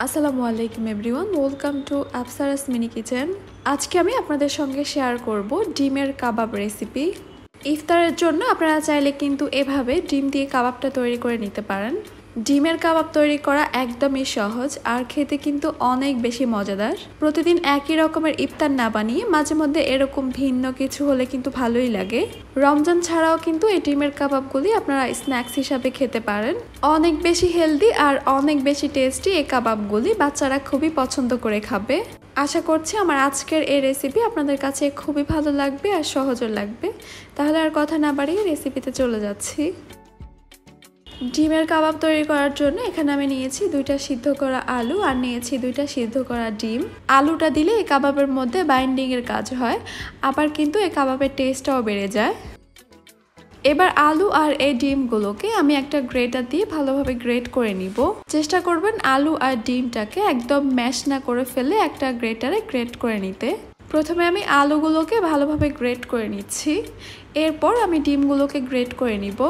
আসসালামু আলাইকুম everyone, welcome to Afsara's mini kitchen. আজকে আমি আপনাদের সঙ্গে শেয়ার করব ডিমের কাবাব রেসিপি। ইফতারের জন্য আপনারা চাইলে কিন্তু এভাবে ডিম দিয়ে কাবাবটা তৈরি করে নিতে পারেন। ডিমের কাবাব তৈরি করা একদমই সহজ আর খেতে কিন্তু অনেক বেশি মজাদার। প্রতিদিন একই রকমের ইফতার না বানিয়ে মাঝে মধ্যে এরকম ভিন্ন কিছু হলে কিন্তু ভালোই লাগে। রমজান ছাড়াও কিন্তু এই ডিমের কাবাবগুলি আপনারা স্ন্যাক্স হিসাবে খেতে পারেন। অনেক বেশি হেলদি আর অনেক বেশি টেস্টি এই কাবাবগুলি বাচ্চারা খুবই পছন্দ করে খাবে। আশা করছি আমার আজকের এই রেসিপি আপনাদের কাছে খুবই ভালো লাগবে আর সহজও লাগবে। তাহলে আর কথা না বাড়িয়ে রেসিপিতে চলে যাচ্ছি। ডিমের কাবাব তৈরি করার জন্য এখানে আমি নিয়েছি 2টা সিদ্ধ করা আলু আর নিয়েছি 2টা সিদ্ধ করা ডিম। আলুটা দিলে এই কাবাবের মধ্যে বাইন্ডিংয়ের কাজ হয়, আবার কিন্তু এই কাবাবের টেস্টটাও বেড়ে যায়। এবার আলু আর এই ডিমগুলোকে আমি একটা গ্রেটার দিয়ে ভালোভাবে গ্রেট করে নিব। চেষ্টা করবেন আলু আর ডিমটাকে একদম ম্যাশ না করে ফেলে একটা গ্রেটারে গ্রেট করে নিতে। প্রথমে আমি আলুগুলোকে ভালোভাবে গ্রেট করে নিচ্ছি, এরপর আমি ডিমগুলোকে গ্রেট করে নিব।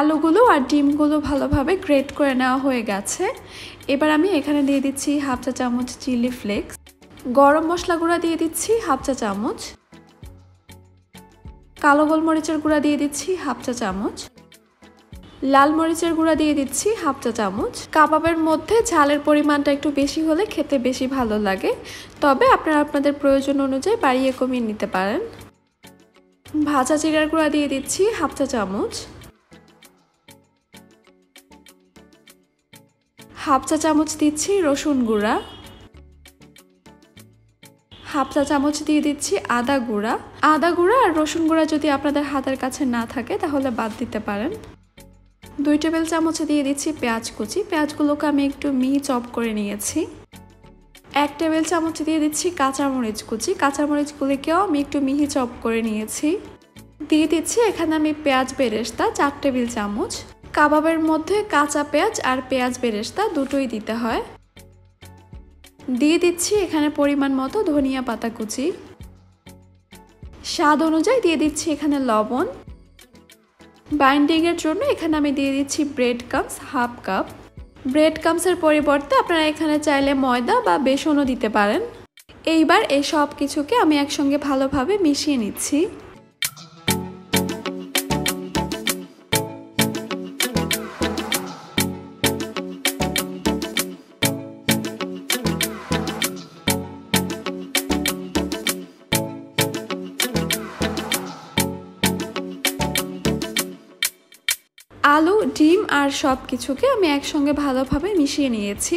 আলুগুলো আর ডিমগুলো ভালোভাবে গ্রেট করে নেওয়া হয়ে গেছে। এবার আমি এখানে দিয়ে দিচ্ছি হাফ চা চামচ চিলি ফ্লেক্স, গরম মশলা গুঁড়া দিয়ে দিচ্ছি হাফ চা চামচ, কালো গোলমরিচের গুঁড়া দিয়ে দিচ্ছি হাফ চা চামচ, লাল মরিচের গুঁড়া দিয়ে দিচ্ছি হাফ চা চামচ। কাবাবের মধ্যে ঝালের পরিমাণটা একটু বেশি হলে খেতে বেশি ভালো লাগে, তবে আপনারা আপনাদের প্রয়োজন অনুযায়ী বাড়িয়ে কমিয়ে নিতে পারেন। ভাজা জিরার গুঁড়া দিয়ে দিচ্ছি হাফ চা চামচ, হাফ চা চামচ দিচ্ছি রসুন গুঁড়া, হাফ চা চামচ দিয়ে দিচ্ছি আদা গুঁড়া। আদা গুঁড়া আর রসুন গুঁড়া যদি আপনাদের হাতের কাছে না থাকে তাহলে বাদ দিতে পারেন। 2 টেবিল চামচ দিয়ে দিচ্ছি পেঁয়াজ কুচি, পেঁয়াজগুলোকে আমি একটু মিহি চপ করে নিয়েছি। 1 টেবিল চামচ দিয়ে দিচ্ছি কাঁচামরিচ কুচি, কাঁচামরিচগুলিকেও আমি একটু মিহি চপ করে নিয়েছি। দিয়ে দিচ্ছি এখানে আমি পেঁয়াজ বেরেস্তা 4 টেবিল চামচ। কাবাবের মধ্যে কাঁচা পেঁয়াজ আর পেঁয়াজ বেরেস্তা দুটোই দিতে হয়। দিয়ে দিচ্ছি এখানে পরিমাণ মতো ধনিয়া পাতা কুচি, স্বাদ অনুযায়ী দিয়ে দিচ্ছি এখানে লবণ। বাইন্ডিংয়ের জন্য এখানে আমি দিয়ে দিচ্ছি bread crumbs half cup. Bread ক্রাম্বসের পরিবর্তে আপনারা এখানে চাইলে ময়দা বা বেসনও দিতে পারেন। এইবার এই সব কিছুকে আমি একসঙ্গে ভালোভাবে মিশিয়ে নিচ্ছি। আলু, ডিম আর সব কিছুকে আমি একসঙ্গে ভালোভাবে মিশিয়ে নিয়েছি।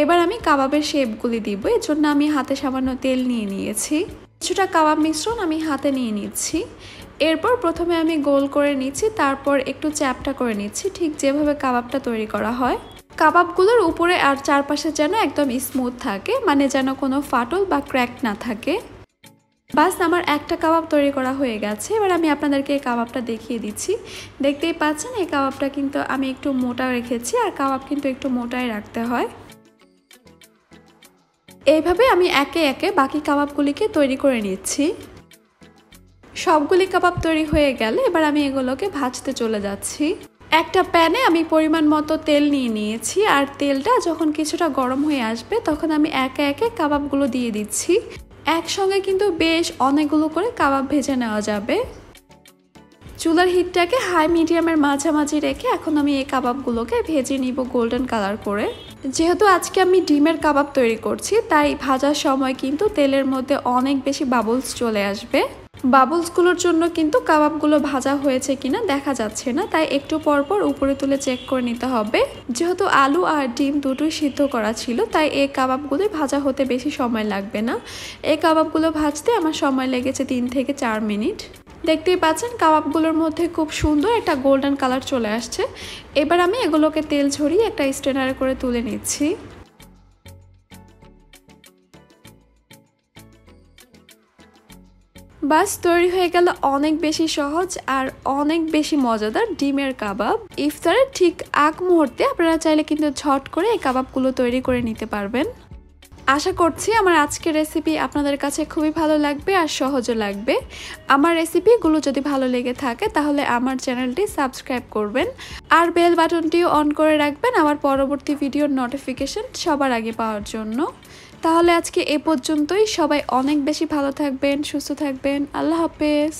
এবার আমি কাবাবের শেপগুলি দিব, এর জন্য আমি হাতে সামান্য তেল নিয়ে নিয়েছি। কিছুটা কাবাব মিশ্রণ আমি হাতে নিয়ে নিচ্ছি। এরপর প্রথমে আমি গোল করে নিচ্ছি, তারপর একটু চ্যাপটা করে নিচ্ছি, ঠিক যেভাবে কাবাবটা তৈরি করা হয়। কাবাবগুলোর উপরে আর চারপাশে যেন একদম স্মুথ থাকে, মানে যেন কোনো ফাটল বা ক্র্যাক না থাকে। বাস আমার একটা কাবাব তৈরি করা হয়ে গেছে। এবার আমি আপনাদেরকে এই কাবাবটা দেখিয়ে দিচ্ছি। দেখতেই পাচ্ছেন এই কাবাবটা কিন্তু আমি একটু মোটা রেখেছি, আর কাবাব কিন্তু একটু মোটাই রাখতে হয়। এইভাবে আমি একে একে বাকি কাবাবগুলিকে তৈরি করে নিচ্ছি। সবগুলি কাবাব তৈরি হয়ে গেলে এবার আমি এগুলোকে ভাজতে চলে যাচ্ছি। একটা প্যানে আমি পরিমাণ মতো তেল নিয়ে নিয়েছি, আর তেলটা যখন কিছুটা গরম হয়ে আসবে তখন আমি একে একে কাবাবগুলো দিয়ে দিচ্ছি। একসঙ্গে কিন্তু বেশ অনেকগুলো করে কাবাব ভেজে নেওয়া যাবে। চুলার হিটটাকে হাই মিডিয়ামের মাঝামাঝি রেখে এখন আমি এই কাবাবগুলোকে ভেজে নিব গোল্ডেন কালার করে। যেহেতু আজকে আমি ডিমের কাবাব তৈরি করছি, তাই ভাজার সময় কিন্তু তেলের মধ্যে অনেক বেশি বাবলস চলে আসবে। বাবলসগুলোর জন্য কিন্তু কাবাবগুলো ভাজা হয়েছে কিনা দেখা যাচ্ছে না, তাই একটু পরপর উপরে তুলে চেক করে নিতে হবে। যেহেতু আলু আর ডিম দুটোই সিদ্ধ করা ছিল, তাই এই কাবাবগুলো ভাজা হতে বেশি সময় লাগবে না। এই কাবাবগুলো ভাজতে আমার সময় লেগেছে 3 থেকে 4 মিনিট। দেখতেই পাচ্ছেন কাবাবগুলোর মধ্যে খুব সুন্দর একটা গোল্ডেন কালার চলে আসছে। এবার আমি এগুলোকে তেল ঝরিয়ে একটা স্ট্রেনারে করে তুলে নিচ্ছি। বাস তৈরি হয়ে গেল অনেক বেশি সহজ আর অনেক বেশি মজাদার ডিমের কাবাব। ইফতারের ঠিক আগ মুহূর্তে আপনারা চাইলে কিন্তু ঝট করে এই কাবাবগুলো তৈরি করে নিতে পারবেন। আশা করছি আমার আজকের রেসিপি আপনাদের কাছে খুবই ভালো লাগবে আর সহজও লাগবে। আমার রেসিপিগুলো যদি ভালো লেগে থাকে তাহলে আমার চ্যানেলটি সাবস্ক্রাইব করবেন আর বেল বাটনটিও অন করে রাখবেন আমার পরবর্তী ভিডিওর নোটিফিকেশন সবার আগে পাওয়ার জন্য। তাহলে আজকে এ পর্যন্তই। সবাই অনেক বেশি ভালো থাকবেন, সুস্থ থাকবেন। আল্লাহ হাফেজ।